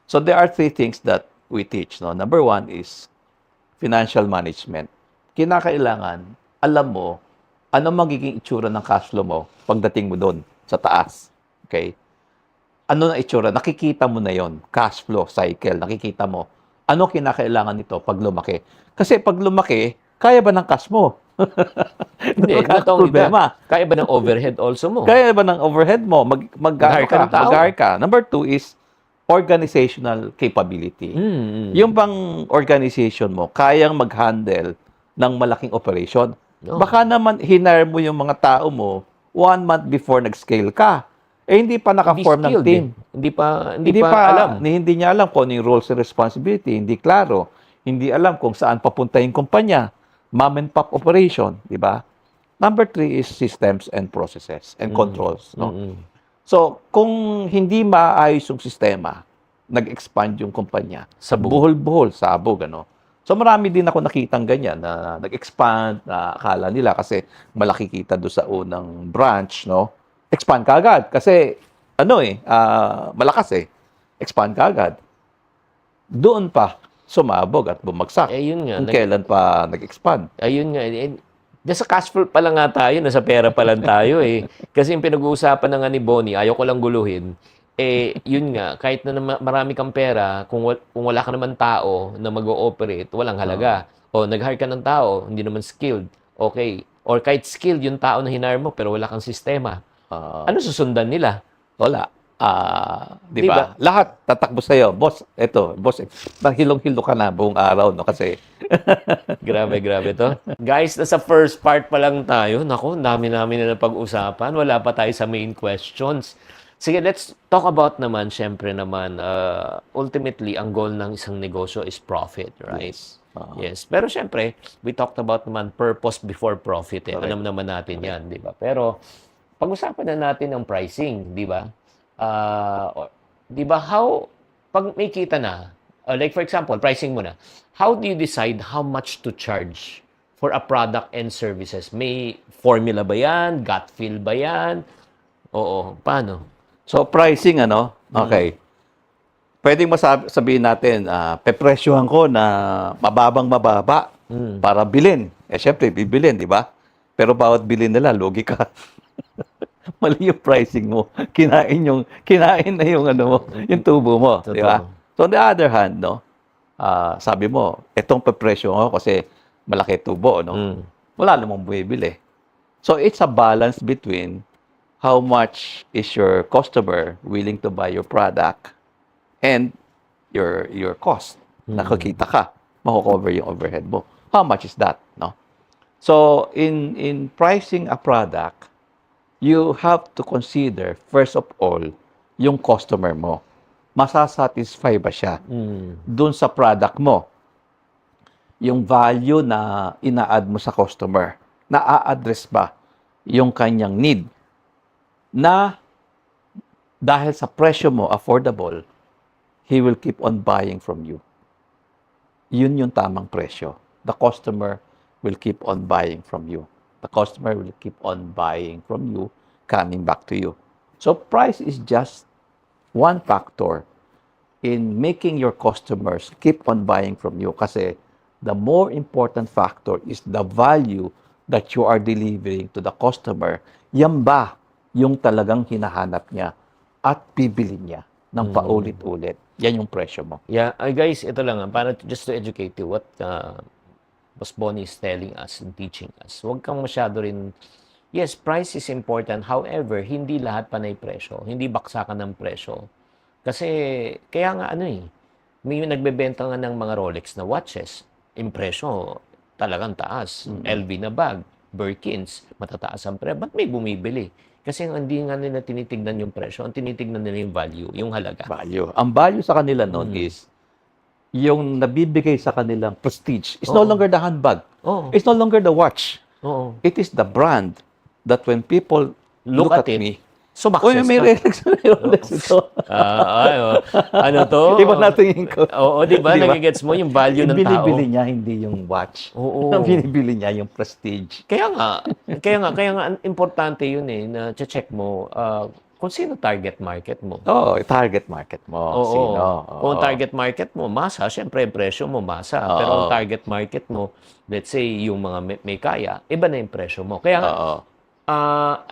So there are three things that we teach. No? Number one is financial management. Kinakailangan, alam mo, ano magiging itsura ng cash flow mo pagdating mo doon sa taas. Okay? Ano na itsura? Nakikita mo na yon, cash flow cycle. Nakikita mo. Ano kinakailangan nito pag lumaki? Kasi pag lumaki, kaya ba ng cash mo? Hindi, not only that. Kaya ba ng overhead also mo? Kaya ba ng overhead mo? Mag-hire ka ng tao. Mag-hire ka. Number two is organizational capability. Yung bang organization mo, kayang mag-handle ng malaking operation. No. Baka naman hinire mo yung mga tao mo 1 month before nag-scale ka. Eh, hindi pa naka-form ng team. Hindi pa alam. Hindi niya alam kung ano yung roles and responsibility. Hindi klaro. Hindi alam kung saan papunta yung kumpanya. Mom and pop operation, di ba? Number three is systems and processes and controls. No? So, kung hindi maayos yung sistema, nag-expand yung kumpanya. Sabog. Buhol-buhol, sabog, ano. So, marami din ako nakitang ganyan na nag-expand, na akala nila kasi malaki kita doon sa unang branch, no? Expand ka agad. Kasi, malakas eh. Expand ka agad. Doon pa, sumabog at bumagsak. Yun nga. Kung kailan pa nag-expand. Ayun nga. Nasa cash flow pa lang nga tayo, nasa pera pa lang tayo eh. Kasi yung pinag-uusapan na nga ni Bonnie, ayaw ko lang guluhin, yun nga, kahit na marami kang pera, kung wala ka naman tao na mag-ooperate, walang halaga. O nag-hire ka ng tao, hindi naman skilled. Okay. Or kahit skilled yung tao na hinire mo, pero wala kang sistema. Ano susundan nila? Wala. Di ba? Lahat tatakbo sa'yo. Boss, hilong-hilo ka na buong araw, no? Kasi, grabe to. Guys, nasa first part pa lang tayo. Naku, dami namin na napag-usapan. Wala pa tayo sa main questions. Sige, let's talk about naman, syempre naman, ultimately, ang goal ng isang negosyo is profit, right? Yes. Pero syempre, we talked about naman purpose before profit. Alam naman natin yan, di ba? Pero, pag-usapan na natin ang pricing, di ba? Di ba, pag may kita na, like for example, pricing mo na, how do you decide how much to charge for a product and services? May formula ba yan? Gut feel ba yan? Oo, paano? So, pricing, okay. Pwedeng sabihin natin, pepresyohan ko na mababa para bilhin. Syempre, bibilhin, di ba? Pero bawat bilhin nila, lugi ka. Mali yung pricing mo. Kinain na yung yung tubo mo, di ba? So on the other hand, sabi mo, etong pepresyo ko kasi malaki tubo, wala namang bumibili. So it's a balance between how much is your customer willing to buy your product and your cost. Nakakita ka, mako-cover yung overhead mo. How much is that, no? So in pricing a product, you have to consider, first of all, yung customer mo. Masasatisfy ba siya dun sa product mo? Yung value na ina-add mo sa customer, na-a-address ba yung kanyang need? Na dahil sa presyo mo, affordable, he will keep on buying from you. Yun yung tamang presyo. The customer will keep on buying from you. The customer will keep on buying from you, coming back to you. So price is just one factor in making your customers keep on buying from you. Kasi the more important factor is the value that you are delivering to the customer. Yan ba yung talagang hinahanap niya at bibili niya ng paulit-ulit? Yan yung presyo mo. Yeah, guys, ito lang, para just to educate you, what Boss Bonnie is telling us and teaching us. Huwag kang masyado rin, yes, price is important. However, hindi lahat panay presyo. Hindi baksakan ng presyo. Kasi, kaya nga may nagbebenta nga ng mga Rolex na watches. Yung presyo, talagang taas. LV na bag, Birkins, matataas ang presyo. Ba't may bumibili? Kasi hindi nga nila tinitignan yung presyo. Ang tinitignan nila yung value, yung halaga. Value. Ang value sa kanila noon is yung nabibigay sa kanilang prestige. It's no longer the handbag. It's no longer the watch. It is the brand that when people look at me, sumakses may Rolex ito. Ano to? Iba natin ko. Oo, di ba? Nagigets mo yung value ng tao. Binibili niya, hindi yung watch. Ang binibili niya, yung prestige. Kaya nga, importante yun na check mo. kung sino target market mo. Target market mo. Oo. Sino? Kung Oo. target market mo, masa, syempre yung presyo mo masa. Pero Oo. kung target market mo, let's say yung mga may kaya, iba na yung presyo mo. Kaya nga, Oo.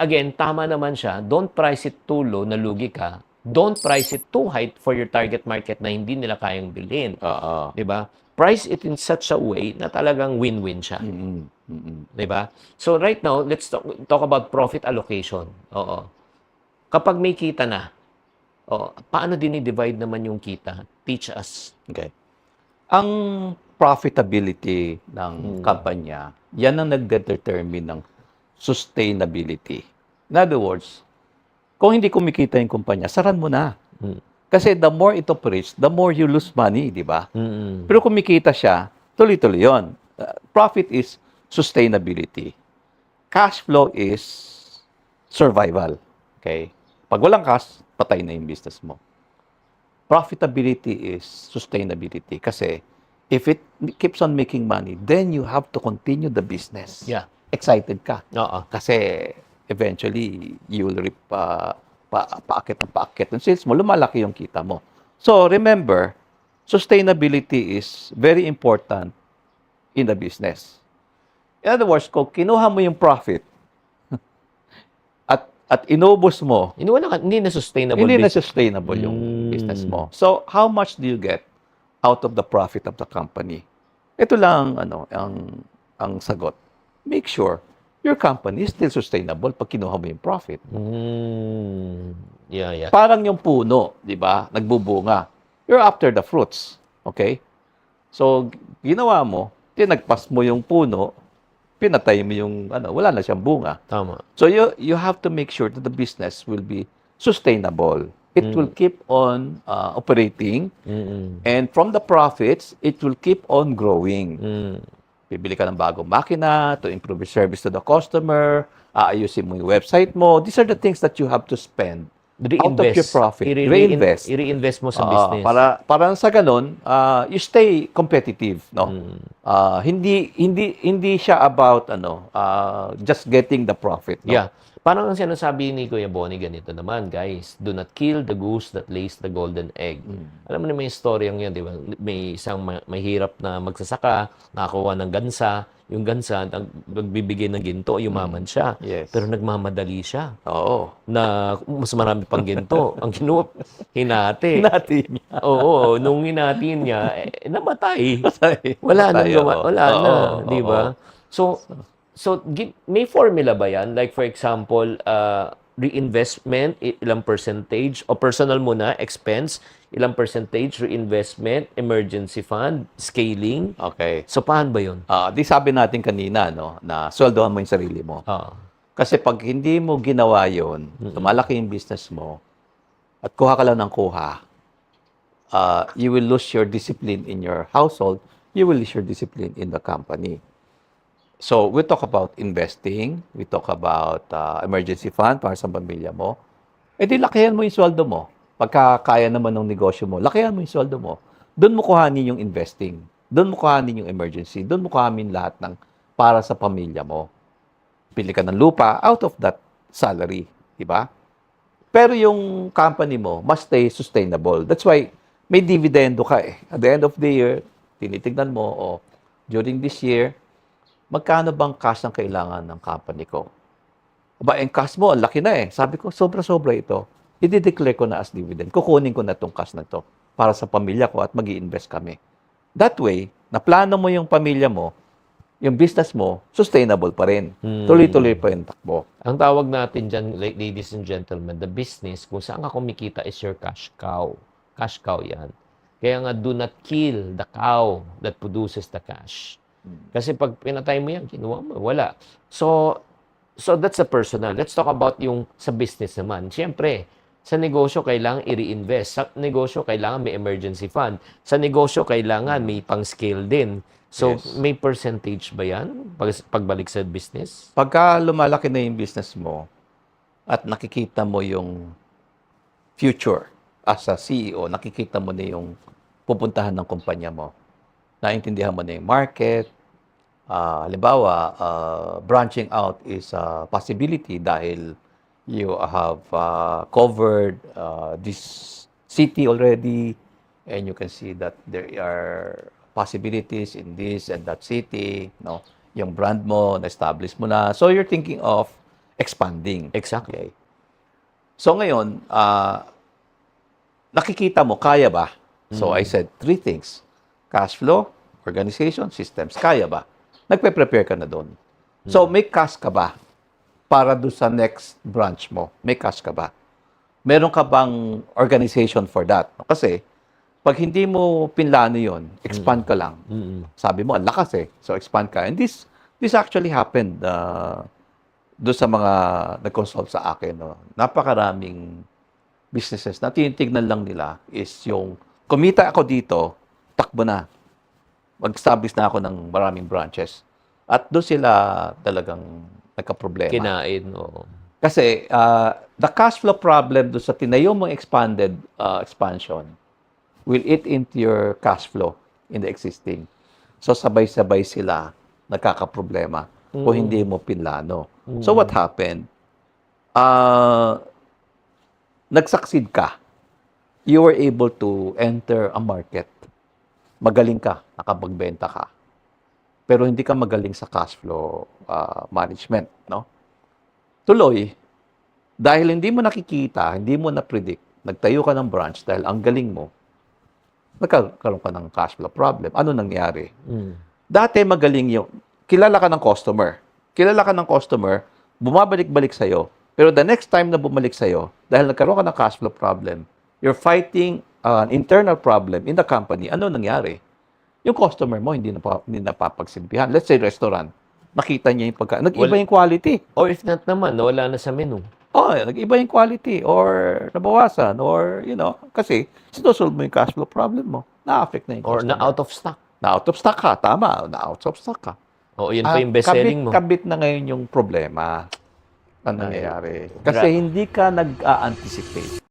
again, tama naman siya. Don't price it too low na lugi ka. Don't price it too high for your target market na hindi nila kayang bilhin. Oo. 'Di ba? Price it in such a way na talagang win-win siya. Mm. Mm. 'Di ba? So right now, let's talk about profit allocation. Oo. Kapag may kita na, paano dinidivide naman yung kita? Teach us. Okay. Ang profitability ng kampanya, yan ang nagdedetermine ng sustainability. In other words, kung hindi kumikita yung kumpanya, saran mo na. Mm. Kasi the more it operates, the more you lose money, di ba? Mm. Pero kumikita siya, tuloy-tuloy yun. Profit is sustainability. Cash flow is survival. Okay? Pag walang cash, patay na yung business mo. Profitability is sustainability. Kasi if it keeps on making money, then you have to continue the business. Yeah. Excited ka. Oo. Kasi eventually, you will reap paakit ng sales mo, lumalaki yung kita mo. So remember, sustainability is very important in the business. In other words, kung kinuha mo yung profit at inubos mo, Hindi na sustainable hindi na business. sustainable yung business mo. So how much do you get out of the profit of the company? Ito lang ang sagot. Make sure your company is still sustainable pag kinuha mo yung profit. Yeah. Parang yung puno, di ba? Nagbubunga. You're after the fruits. Okay? So, ginawa mo, tinagpas mo yung puno, pinatay mo yung, wala na siyang bunga. Tama. So, you have to make sure that the business will be sustainable. It will keep on operating. And from the profits, it will keep on growing. Bibili ka ng bagong makina to improve your service to the customer, aayusin mo yung website mo. These are the things that you have to spend out of your profit. Reinvest. I-reinvest mo sa business. Para sa ganun, you stay competitive, no? Hindi siya about just getting the profit, no? Yeah. Parang ang sinasabi ni Kuya Bonnie, ganito naman, guys. Do not kill the goose that lays the golden egg. Alam mo naman yung story yan, di ba? May isang mahirap na magsasaka, nakakuha ng gansa. Yung gansa, nagbibigay ng ginto, yumaman siya. Yes. Pero nagmamadali siya. Oo. Na mas marami pang ginto. Ang kinuha, hinati. Hinati niya. Oo, nung hinati niya, namatay. Wala na, di ba? So may formula ba yan? Like for example, reinvestment, ilang percentage, o personal muna, expense, ilang percentage, reinvestment, emergency fund, scaling. Okay. So paano ba yun? Di sabi natin kanina, no, na sweldohan mo yung sarili mo. Kasi pag hindi mo ginawa yun, tumalaki yung business mo, at kuha ka lang ng kuha, you will lose your discipline in your household, you will lose your discipline in the company. So, we talk about investing, we talk about emergency fund para sa pamilya mo. Di lakihan mo yung sweldo mo. Pagka kaya naman ng negosyo mo, lakihan mo yung sweldo mo. Doon mo kuhanin yung investing. Doon mo kuhanin yung emergency. Doon mo kuhanin lahat ng para sa pamilya mo. Pili ka ng lupa out of that salary. Diba? Pero yung company mo must stay sustainable. That's why may dividendo ka eh. At the end of the year, tinitignan mo, during this year, magkano bang cash ang kailangan ng company ko? Yung cash mo, ang laki na eh. Sabi ko, sobra-sobra ito. I-declare ko na as dividend. Kukunin ko na itong cash na ito para sa pamilya ko at mag-i-invest kami. That way, naplano mo yung pamilya mo, yung business mo, sustainable pa rin. Tuloy-tuloy pa yung takbo. Ang tawag natin dyan, ladies and gentlemen, the business, kung saan ka kumikita is your cash cow. Cash cow yan. Kaya nga, do not kill the cow that produces the cash. Kasi pag pinatay mo yan, kinuha mo, wala. So that's the personal. Let's talk about yung sa business naman. Siyempre, sa negosyo, kailangan i-reinvest. Sa negosyo, kailangan may emergency fund. Sa negosyo, kailangan may pang-scale din. So, Yes. may percentage ba yan pagbalik sa business? Pagka lumalaki na yung business mo at nakikita mo yung future as a CEO, nakikita mo na yung pupuntahan ng kumpanya mo, naintindihan mo na yung market, halimbawa, branching out is a possibility dahil you have covered this city already, and you can see that there are possibilities in this and that city, no? Yung brand mo, na-establish mo na. So you're thinking of expanding. Exactly. Okay. So ngayon, nakikita mo, kaya ba? So I said three things. Cash flow, organization, systems. Kaya ba? Nagpe-prepare ka na doon. So may cash ka ba? Para doon sa next branch mo. May cash ka ba? Meron ka bang organization for that? Kasi, pag hindi mo pinlano yon, expand ka lang. Sabi mo, ang lakas eh. So expand ka. And this actually happened doon sa mga nag-consult sa akin. No? Napakaraming businesses na tinitignan lang nila is yung kumita ako dito, takbo na. Mag-establish na ako ng maraming branches. At doon sila talagang nagka-problema. Kinain, oo. Kasi the cash flow problem doon sa tinayo mong expanded expansion will eat into your cash flow in the existing. So sabay-sabay sila nagkakaproblema kung hindi mo pinlano. So what happened? Nag-succeed ka. You were able to enter a market. Magaling ka, nakapagbenta ka. Pero hindi ka magaling sa cash flow management, no? Tuloy, dahil hindi mo nakikita, hindi mo na-predict, nagtayo ka ng branch dahil ang galing mo, nagkaroon ka ng cash flow problem. Ano nangyari? Dati magaling yung, kilala ka ng customer. Kilala ka ng customer, bumabalik-balik sa'yo. Pero the next time na bumalik sa'yo, dahil nagkaroon ka ng cash flow problem, you're fighting an internal problem in the company. Ano nangyari? Yung customer mo hindi napapagsilbihan. Let's say restaurant. Nakita niya yung pagkain. Nag-iba yung quality. Or if not naman, nawala na sa menu. Oh, nag-iba yung quality or nabawasan or, kasi sinusolve mo yung cash flow problem mo. Na-affect na yung Or customer. na out of stock. Na-out of stock ka. Tama. Na-out of stock ka. O, yun pa yung best-selling mo. Kabit na ngayon yung problema. Ano nangyayari? Kasi hindi ka nag-a-anticipate.